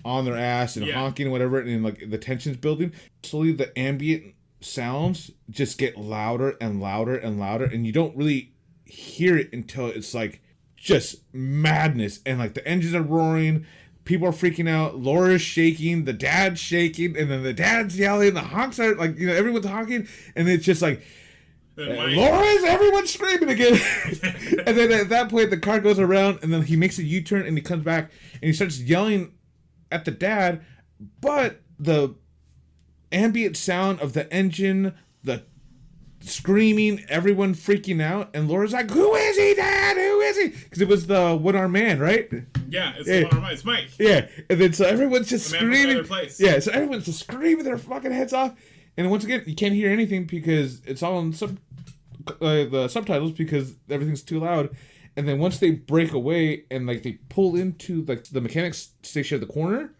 on their ass and honking and whatever, and like the tension's building. Slowly the ambient sounds just get louder and louder and louder, and you don't really hear it until it's like just madness, and like the engines are roaring. People are freaking out. Laura's shaking. The dad's shaking. And then the dad's yelling. The honks are like, everyone's honking. And it's just like, Laura's, everyone's screaming again. And then at that point, the car goes around. And then he makes a U-turn and he comes back. And he starts yelling at the dad. But the ambient sound of the engine, the screaming, everyone freaking out. And Laura's like, who is he, Dad? Who is he? Because it was the one-armed man, right? Yeah, it's the one-armed man. It's Mike. Yeah, and then so everyone's just screaming. Yeah, so everyone's just screaming their fucking heads off. And once again, you can't hear anything because it's all in the subtitles because everything's too loud. And then once they break away and like they pull into like the mechanics station at the corner,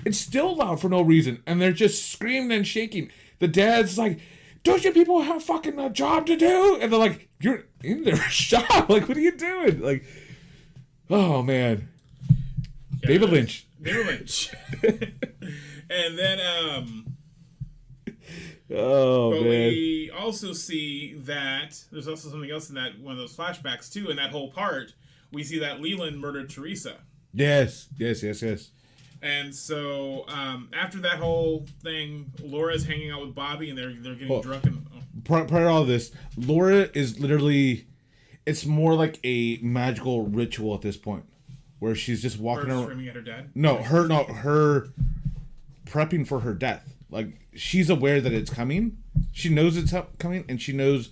it's still loud for no reason. And they're just screaming and shaking. The dad's like, don't you people have fucking a job to do? And they're like, you're in their shop. Like, what are you doing? Like, oh, man. Yeah, David Lynch. And then, Oh, but man. we also see that there's also something else in that one of those flashbacks too. In that whole part, we see that Leland murdered Teresa. Yes. And so after that whole thing, Laura's hanging out with Bobby, and they're getting drunk. And prior to all this, Laura is literally, it's more like a magical ritual at this point, where she's just walking around screaming at her dad. Her prepping for her death. Like, she's aware that it's coming. She knows it's coming, and she knows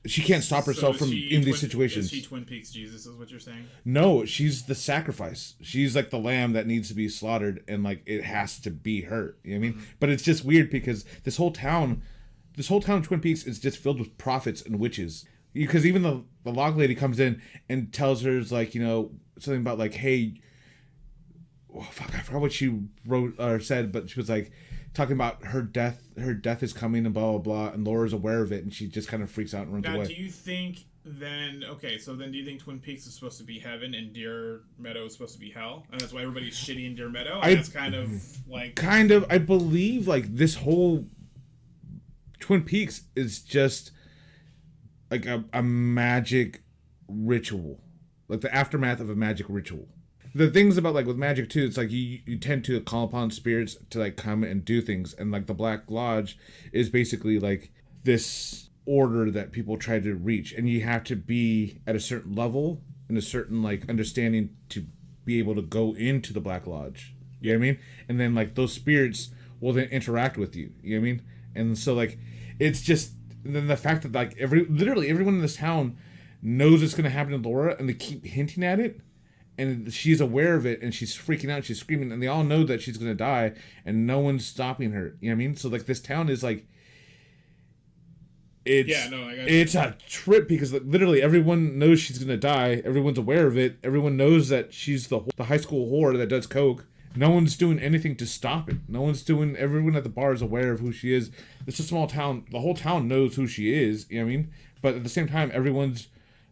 she can't stop herself from in these situations. Is she Twin Peaks Jesus, is what you're saying? No, she's the sacrifice. She's like the lamb that needs to be slaughtered, and like it has to be her. You know what I mean? Mm-hmm. But it's just weird because this whole town of Twin Peaks is just filled with prophets and witches. Because even the log lady comes in and tells her, like, you know, something about like, hey, I forgot what she wrote or said, but she was like talking about her death is coming and blah blah blah, and Laura's aware of it, and she just kind of freaks out and runs away. Do you think then do you think Twin Peaks is supposed to be heaven and Deer Meadow is supposed to be hell, and that's why everybody's shitty in Deer Meadow? And that's kind of I believe like this whole Twin Peaks is just like a magic ritual, like the aftermath of a magic ritual. The things about like with magic too, it's like you tend to call upon spirits to like come and do things, and like the Black Lodge is basically like this order that people try to reach, and you have to be at a certain level and a certain like understanding to be able to go into the Black Lodge. You know what I mean? And then like those spirits will then interact with you. You know what I mean? And so like it's just, and then the fact that like literally everyone in this town knows it's gonna happen to Laura, and they keep hinting at it. And she's aware of it, and she's freaking out, she's screaming, and they all know that she's going to die, and no one's stopping her. You know what I mean? So, like, this town is, like, it's a trip, because like, literally everyone knows she's going to die. Everyone's aware of it. Everyone knows that she's the high school whore that does coke. No one's doing anything to stop it. Everyone at the bar is aware of who she is. It's a small town. The whole town knows who she is, you know what I mean? But at the same time, everyone's,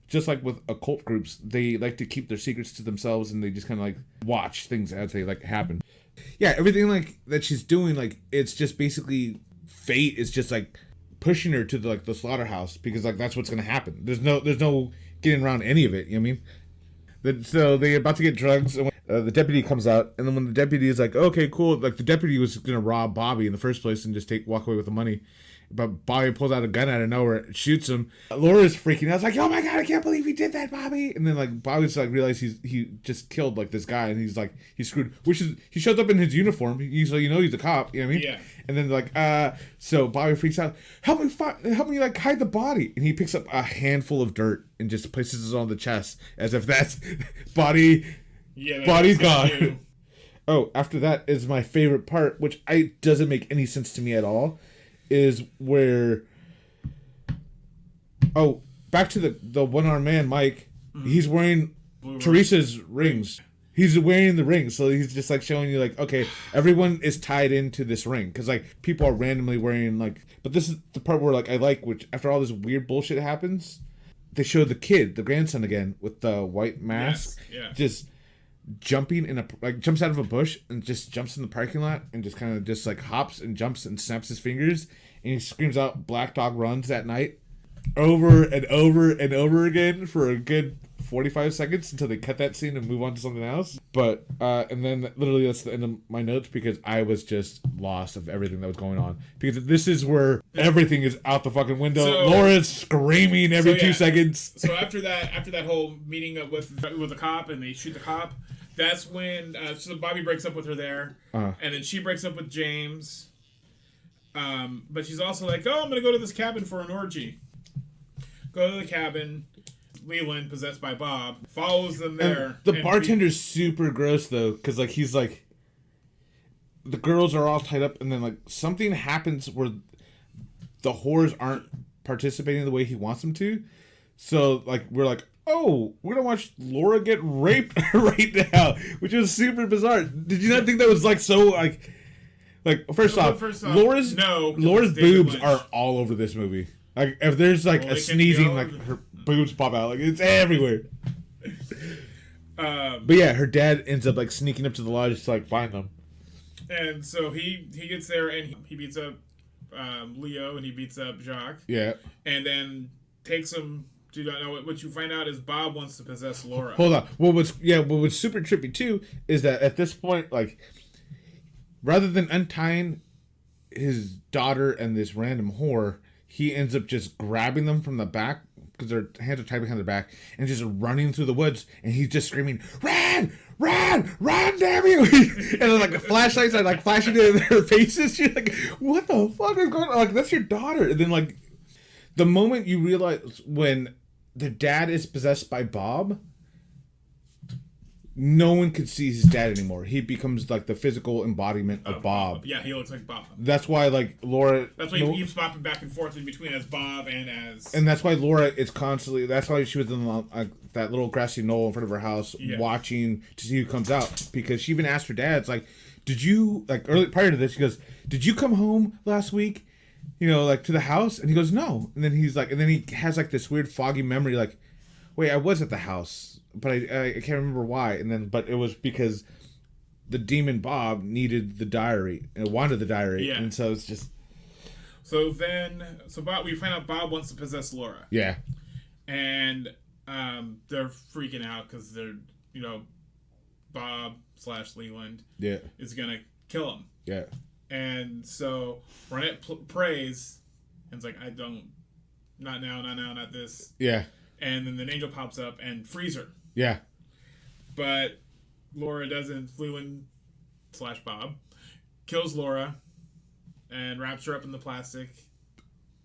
just like with occult groups, they like to keep their secrets to themselves, and they just kind of like watch things as they like happen. Yeah, everything like that she's doing, like it's just basically fate is just like pushing her to the slaughterhouse, because like that's what's gonna happen. There's no getting around any of it. You know what I mean? So they're about to get drugs, and the deputy comes out, and then when the deputy is like, okay, cool, like the deputy was gonna rob Bobby in the first place and just walk away with the money. But Bobby pulls out a gun out of nowhere and shoots him. Laura's freaking out. It's like, oh my God, I can't believe he did that, Bobby. And then like Bobby's like realized he just killed like this guy, and he's like, he's screwed. Which is, he shows up in his uniform. He's like, he's a cop. You know what I mean? Yeah. And then like, so Bobby freaks out. Help me like hide the body. And he picks up a handful of dirt and just places it on the chest as if that's body's gone. Oh, after that is my favorite part, which doesn't make any sense to me at all. Is where back to the one-armed man, Mike. Mm-hmm. He's wearing Teresa's rings. He's wearing the rings, so he's just like showing you like, okay, everyone is tied into this ring, because like people are randomly wearing like. But this is the part where like I like, which after all this weird bullshit happens, they show the grandson again with the white mask, just jumping jumps out of a bush and just jumps in the parking lot and just kind of just like hops and jumps and snaps his fingers, and he screams out "Black Dog Runs" that night over and over and over again for a good 45 seconds until they cut that scene and move on to something else. But and then literally that's the end of my notes, because I was just lost of everything that was going on, because this is where everything is out the fucking window. Laura's screaming every 2 seconds. So after that whole meeting up with the cop, and they shoot the cop, that's when so Bobby breaks up with her there, and then she breaks up with James. But she's also like, oh, I'm gonna go to this cabin for an orgy. Go to the cabin. Leland, possessed by Bob, follows them there. And the bartender's super gross though, because like he's like, the girls are all tied up, and then like something happens where the whores aren't participating the way he wants them to. So like we're like, oh, we're gonna watch Laura get raped right now, which was super bizarre. Did you not think that was like so like first off, Laura's boobs are all over this movie. Like if there's like a sneezing, like her boobs pop out, like it's everywhere. But yeah, her dad ends up like sneaking up to the lodge to like find them. And so he gets there and he beats up Leo and he beats up Jacques. Yeah. And then takes him. Do you not know what you find out is Bob wants to possess Laura. Hold on. What was super trippy too is that at this point, like, rather than untying his daughter and this random whore, he ends up just grabbing them from the back because their hands are tied behind their back and just running through the woods, and he's just screaming, "Run! Run! Run, damn you!" And then, like, the flashlights are, like, flashing in their faces. You're like, what the fuck is going on? Like, that's your daughter. And then, like, the moment you realize when the dad is possessed by Bob, no one could see his dad anymore. He becomes like the physical embodiment of Bob. Yeah, he looks like Bob. That's why, like, Laura. That's why he keeps popping back and forth in between as Bob and as. And that's why Laura is constantly. That's why she was in that little grassy knoll in front of her house, watching to see who comes out. Because she even asked her dad, "It's like, did you prior to this?" She goes, "Did you come home last week? You know, like, to the house?" And he goes, "No." And then he's like, and then he has like this weird foggy memory, like, "Wait, I was at the house. But I can't remember why." And then, but it was because the demon Bob needed the diary and wanted the diary. Yeah. And so it's just. So Bob, we find out Bob wants to possess Laura. Yeah. And they're freaking out because they're, Bob / Leland. Yeah. Is gonna kill him. Yeah. And so Ronette prays and it's like, not now, not this. Yeah. And then the angel pops up and frees her. Yeah. But Laura doesn't. Leland / Bob kills Laura and wraps her up in the plastic.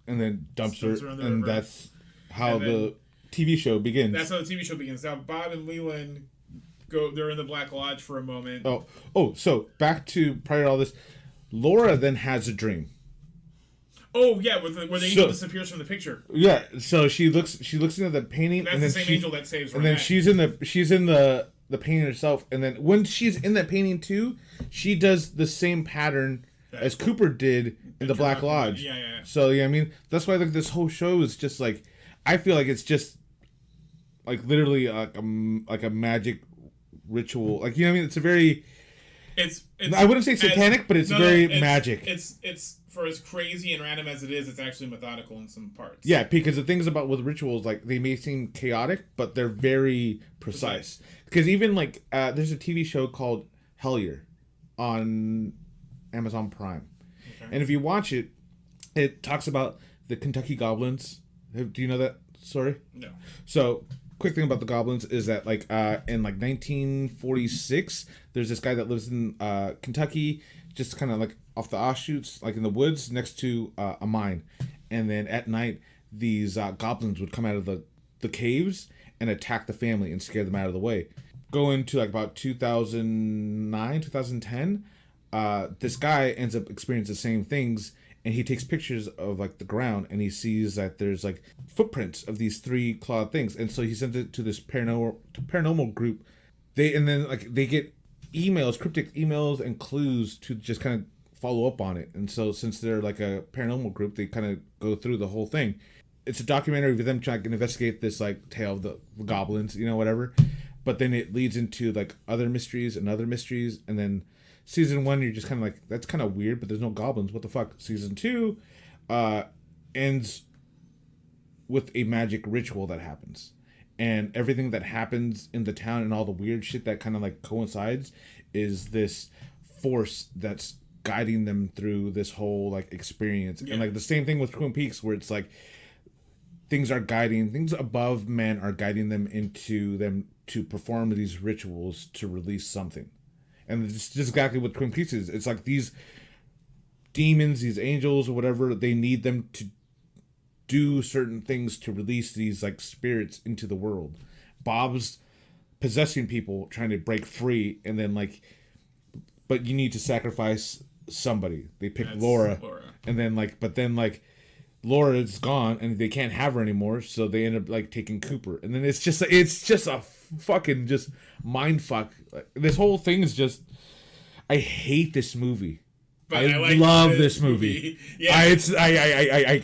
And then dumps her. And that's how the TV show begins. That's how the TV show begins. Now, Bob and Leland they're in the Black Lodge for a moment. Oh, so back to prior to all this. Laura then has a dream. Oh yeah, where the angel disappears from the picture. Yeah, so she looks into the painting. That's and then the same angel that saves Ronette. And then she's in the painting herself. And then when she's in that painting too, she does the same pattern as Cooper did in the Black Lodge. Yeah. So yeah, I mean that's why like this whole show is just like, I feel like it's just like literally like a magic ritual. Like, you know what I mean? It's a very. It's I wouldn't say satanic, but it's very magic. It's for as crazy and random as it is, it's actually methodical in some parts. Yeah, because the things about with rituals, like, they may seem chaotic, but they're very precise. Because even like there's a TV show called Hellier on Amazon Prime, and if you watch it, it talks about the Kentucky Goblins. Do you know that story? No. So. Quick thing about the Goblins is that like in like 1946 there's this guy that lives in Kentucky, just kind of like off the offshoots, like in the woods next to a mine, and then at night these goblins would come out of the caves and attack the family and scare them out of the way. Going to like about 2009 2010, this guy ends up experiencing the same things. And he takes pictures of like the ground, and he sees that there's like footprints of these 3 clawed things, and so he sends it to this paranormal group. They get emails, cryptic emails, and clues to just kind of follow up on it. And so since they're like a paranormal group, they kind of go through the whole thing. It's a documentary of them trying to investigate this like tale of the goblins, whatever. But then it leads into like other mysteries, and then. Season 1, you're just kind of like, that's kind of weird, but there's no goblins. What the fuck? Season 2 ends with a magic ritual that happens. And everything that happens in the town and all the weird shit that kind of like coincides is this force that's guiding them through this whole like experience. Yeah. And like the same thing with Twin Peaks, where it's like things above men are guiding them into them to perform these rituals to release something. And it's just exactly what Twin Peaks is. It's like these demons, these angels or whatever, they need them to do certain things to release these like spirits into the world. Bob's possessing people, trying to break free, and then like, but you need to sacrifice somebody. They pick Laura. And then like, but then like, Laura is gone and they can't have her anymore, so they end up like taking Cooper. And then it's just a fucking just mind fuck. This whole thing is just, I hate this movie. But I love this movie. Yeah.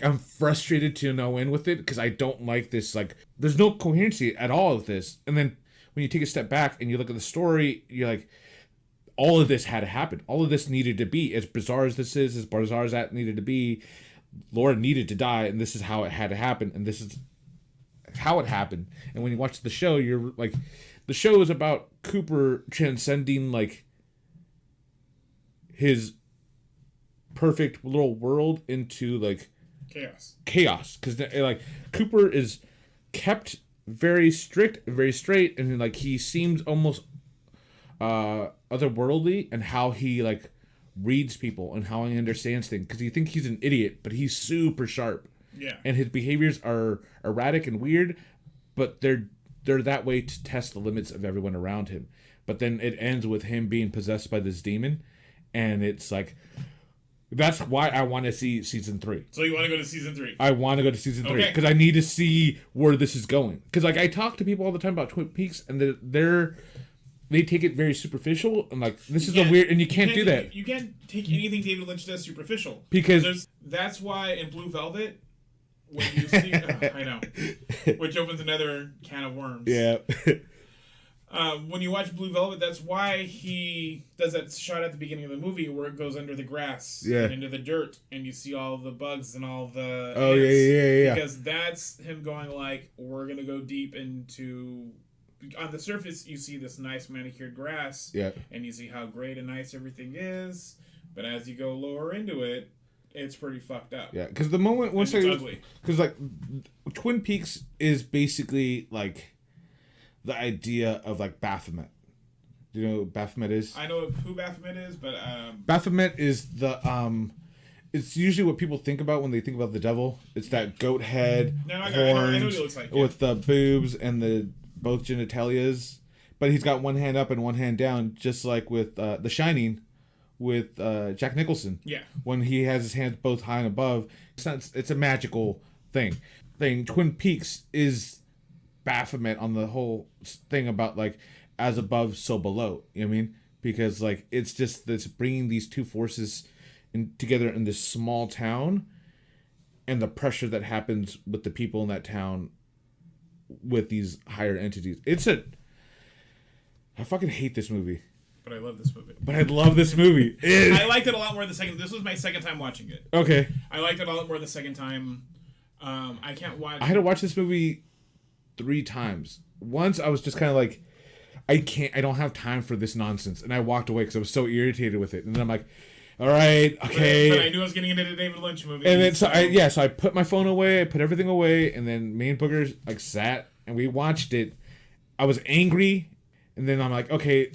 I'm frustrated to no end with it because I don't like this. Like, there's no coherency at all with this. And then when you take a step back and you look at the story, you're like, all of this had to happen. All of this needed to be, as bizarre as this is, as bizarre as that needed to be, Laura needed to die, and this is how it had to happen, and this is how it happened. And when you watch the show, you're like, the show is about Cooper transcending like his perfect little world into like chaos, because like Cooper is kept very strict, very straight, and like he seems almost otherworldly, and how he like reads people and how he understands things, because you think he's an idiot, but he's super sharp. Yeah. And his behaviors are erratic and weird, but they're that way to test the limits of everyone around him. But then it ends with him being possessed by this demon, and it's like, that's why I want to see season 3. So you want to go to season 3? I want to go to season 3 because I need to see where this is going. Because like I talk to people all the time about Twin Peaks, and they take it very superficial, and like this is a weird, and you can't do that. You can't take anything David Lynch does superficial, because that's why in Blue Velvet, when you see, I know, which opens another can of worms. Yeah. When you watch Blue Velvet, that's why he does that shot at the beginning of the movie where it goes under the grass and into the dirt, and you see all the bugs and all the ants, yeah. Because that's him going like, we're gonna go deep into. On the surface, you see this nice manicured grass, and you see how great and nice everything is. But as you go lower into it, it's pretty fucked up. Yeah, because the moment once it's ugly. Because like Twin Peaks is basically like the idea of like Baphomet. Do you know what Baphomet is? I know who Baphomet is, but Baphomet is the it's usually what people think about when they think about the devil. It's that goat head, horns, I know what he looks like, with the boobs and the both genitalias, but he's got one hand up and one hand down, just like with The Shining, with Jack Nicholson. Yeah. When he has his hands both high and above, it's a magical thing. Twin Peaks is Baphomet on the whole thing about like as above, so below. You know what I mean? Because like it's just this bringing these two forces together in this small town, and the pressure that happens with the people in that town with these higher entities. I fucking hate this movie. But I love this movie. But I love this movie. I liked it a lot more the second. This was my second time watching it. Okay. I liked it a lot more the second time. I can't watch. I had to watch this movie 3 times. Once I was just kind of like, I don't have time for this nonsense, and I walked away because I was so irritated with it. And then I'm like, all right, okay. But I knew I was getting into the David Lynch movie. And then so I put my phone away, I put everything away, and then me and Booger like sat and we watched it. I was angry, and then I'm like, okay,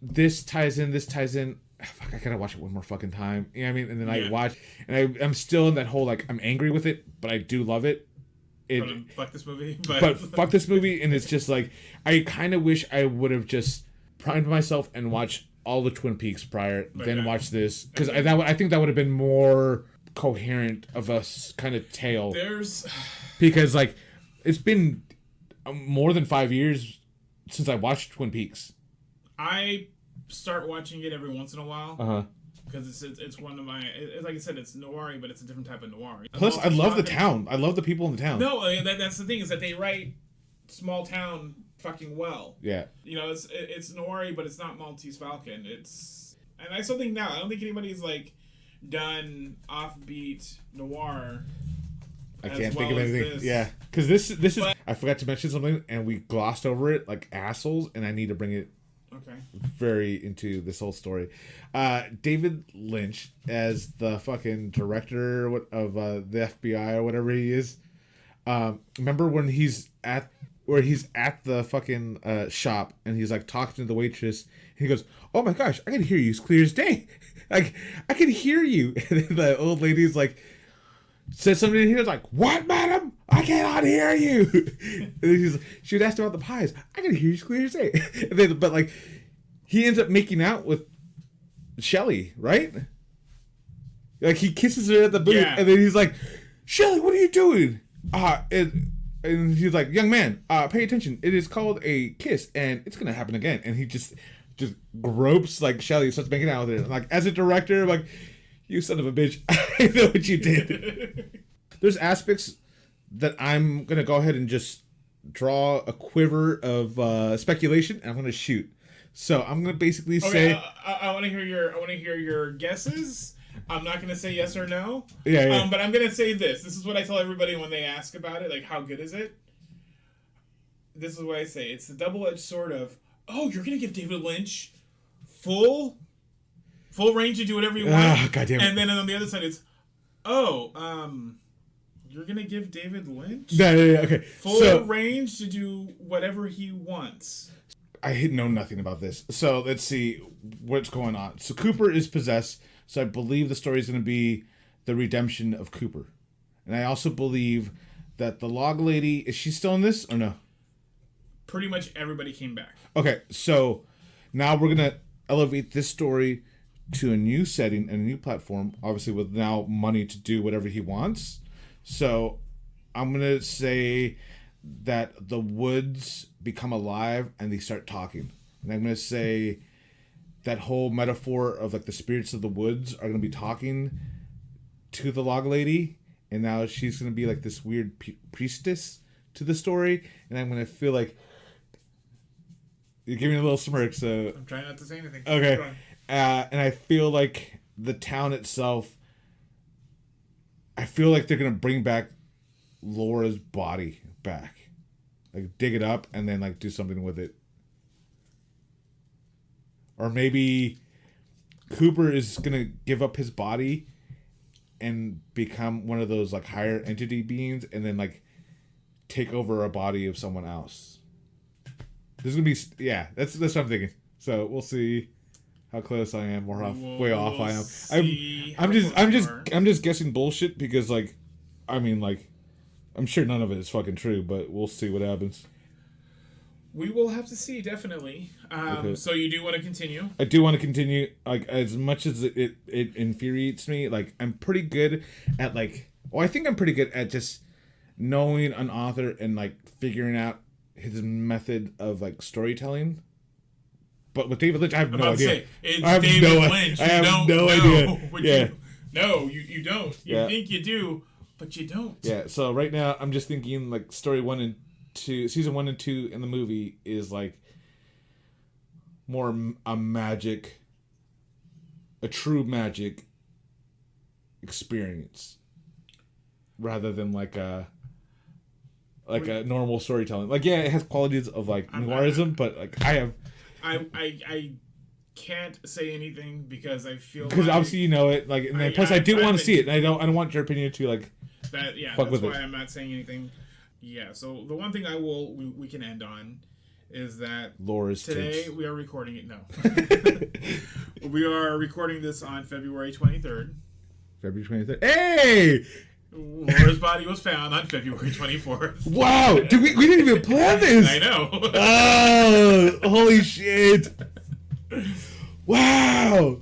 this ties in. Fuck, I gotta watch it one more fucking time. You know what I mean? And then I watch, and I'm still in that whole like I'm angry with it, but I do love it. Fuck this movie. But fuck this movie, and it's just like I kind of wish I would have just primed myself and watched all the Twin Peaks prior, then watch this, because I think that would have been more coherent of a kind of tale. Because like it's been more than 5 years since I watched Twin Peaks. I start watching it every once in a while. Because it's one of my, like I said, it's noir, but it's a different type of noir. Plus, I love the town. I love the people in the town. No, that's the thing, is that they write small town fucking well. Yeah. You know, it's noir, but it's not Maltese Falcon. And I still think now, I don't think anybody's like done offbeat noir. I can't think of anything. Yeah, because this is. I forgot to mention something, and we glossed over it like assholes, and I need to bring it very into this whole story. David Lynch as the fucking director of the FBI or whatever he is. Remember when he's at the fucking shop, and he's like talking to the waitress, and he goes, "Oh my gosh, I can hear you as clear as day. Like I can hear you." And then the old lady's like says something, and he was like, "What, madam? I cannot hear you." And then she would ask about the pies. "I can hear you as clear as day." And then, but like he ends up making out with Shelley, right? Like he kisses her at the booth, and then he's like, "Shelley, what are you doing?" And he's like, "Young man, pay attention. It is called a kiss, and it's gonna happen again." And he just gropes like Shelley, starts making out with her. Like as a director, I'm like, you son of a bitch, I know what you did. There's aspects that I'm gonna go ahead and just draw a quiver of speculation, and I'm gonna shoot. So I'm gonna basically say I want to hear your guesses. I'm not gonna say yes or no. Yeah. But I'm gonna say this. This is what I tell everybody when they ask about it. Like, how good is it? This is what I say. It's the double-edged sword of, oh, you're gonna give David Lynch full range to do whatever you want. God damn it. And then on the other side, it's, you're gonna give David Lynch okay. full range to do whatever he wants. I know nothing about this. So let's see what's going on. So Cooper is possessed. So I believe the story is going to be the redemption of Cooper. And I also believe that the log lady, is she still in this or no? Pretty much everybody came back. Okay, so now we're going to elevate this story to a new setting and a new platform, obviously with now money to do whatever he wants. So I'm going to say that the woods become alive and they start talking. And I'm going to say that whole metaphor of like the spirits of the woods are going to be talking to the log lady. And now she's going to be like this weird priestess to the story. And I'm going to feel like... You're giving me a little smirk, so... I'm trying not to say anything. Okay. And I feel like the town itself... I feel like they're going to bring back Laura's body back. Like, dig it up and then, like, do something with it. Or maybe Cooper is going to give up his body and become one of those, like, higher entity beings and then, like, take over a body of someone else. There's gonna be, that's what I'm thinking. So we'll see how close I am or how way off I am. I'm just guessing bullshit because I'm sure none of it is fucking true, but we'll see what happens. We will have to see, definitely. Okay. So you do want to continue? I do want to continue. Like, as much as it infuriates me, like, I'm pretty good at I think I'm pretty good at just knowing an author and like figuring out his method of like storytelling. But with David Lynch, I have no idea. It's David Lynch. I have no idea. Yeah. You don't. You think you do, but you don't. Yeah. So right now, I'm just thinking like season 1 and 2 in the movie is like more a true magic experience, rather than like a normal storytelling. Like, yeah, it has qualities of like noirism, but like I can't say anything because I feel because obviously you know it. Like, and then plus I do want to see it, and I don't want your opinion to like that. Yeah, that's why I'm not saying anything. Yeah. So the one thing we can end on is that Laura's today tits. We are recording it. No, we are recording this on February 23rd. February 23rd. Hey. Laura's body was found on February 24th. Wow! We didn't even plan this! I know. Oh! Holy shit! Wow!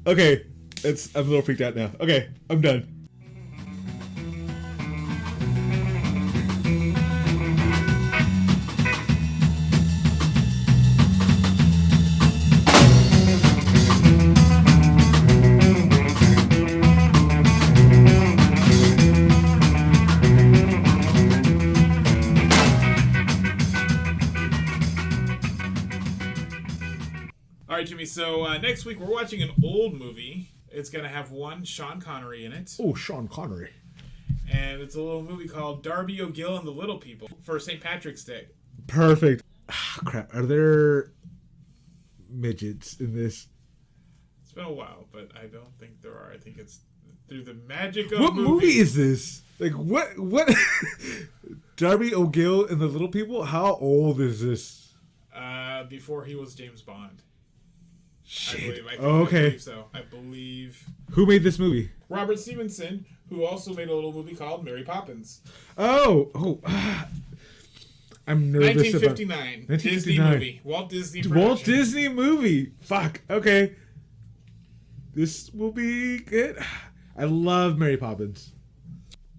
Okay. I'm a little freaked out now. Okay, I'm done. Jimmy, so next week we're watching an old movie. It's going to have one Sean Connery in it. Oh, Sean Connery. And it's a little movie called Darby O'Gill and the Little People for St. Patrick's Day. Perfect. Ah, crap. Are there midgets in this? It's been a while, but I don't think there are. I think it's through the magic of What movie is this? Like, what? Darby O'Gill and the Little People? How old is this? Before he was James Bond. Shit. I believe so. I believe. Who made this movie? Robert Stevenson, who also made a little movie called Mary Poppins. I'm nervous 1959. Disney movie. Walt Disney production. Walt Disney movie. Fuck. Okay. This will be good. I love Mary Poppins.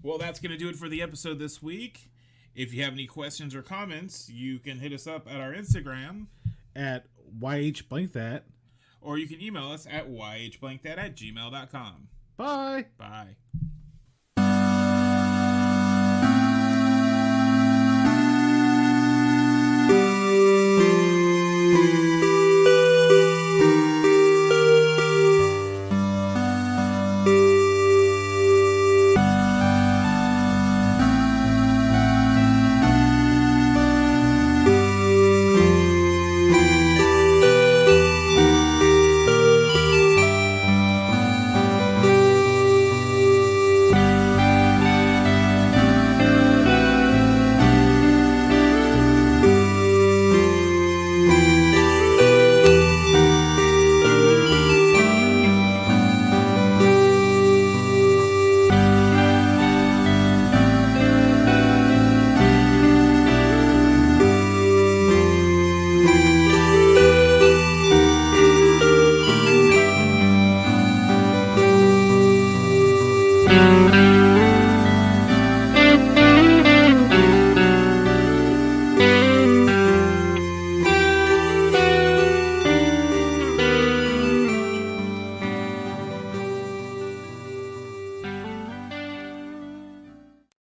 Well, that's going to do it for the episode this week. If you have any questions or comments, you can hit us up at our Instagram at YHBlankThat. Or you can email us at yhblankthat@gmail.com. Bye. Bye.